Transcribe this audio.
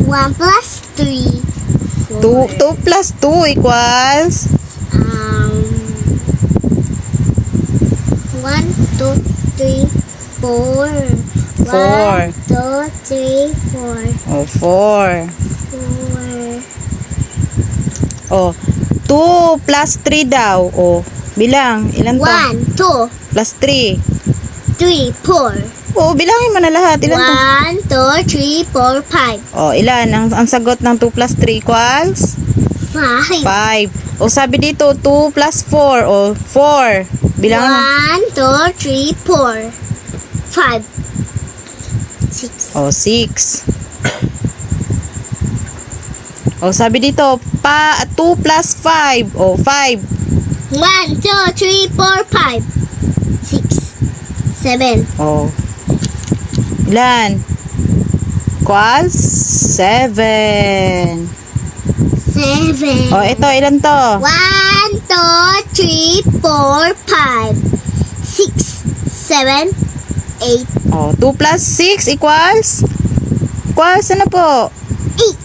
1 plus 3. 2 plus 2 equals? 1, 2, 3, 4. 4. 1, 2, 3, 4. Oh, 4. 4. Oh, 2 plus 3 daw. Oh, bilang. Ilan to? 1, 2, Plus 3. 3, 4. Oh, bilangin mo na lahat. Ilan to? 1, 2, 3, 4, 5. Oh, ilan? Ang sagot ng 2 plus 3 equals? 5. 5. O sabi dito, 2 plus 4. O, 4. Bilangin mo. 1, 2, 3, 4. 5. 6. O, 6. O, sabi dito, 2 plus 5. O, 5. 1, 2, 3, 4, 5. 6. 7. O, ilan? Equals? 7. 7. O, ito, ilan to? 1, 2, 3, 4, 5. 6, 7, 8. O, 2 plus 6 equals? Equals ano po? 8.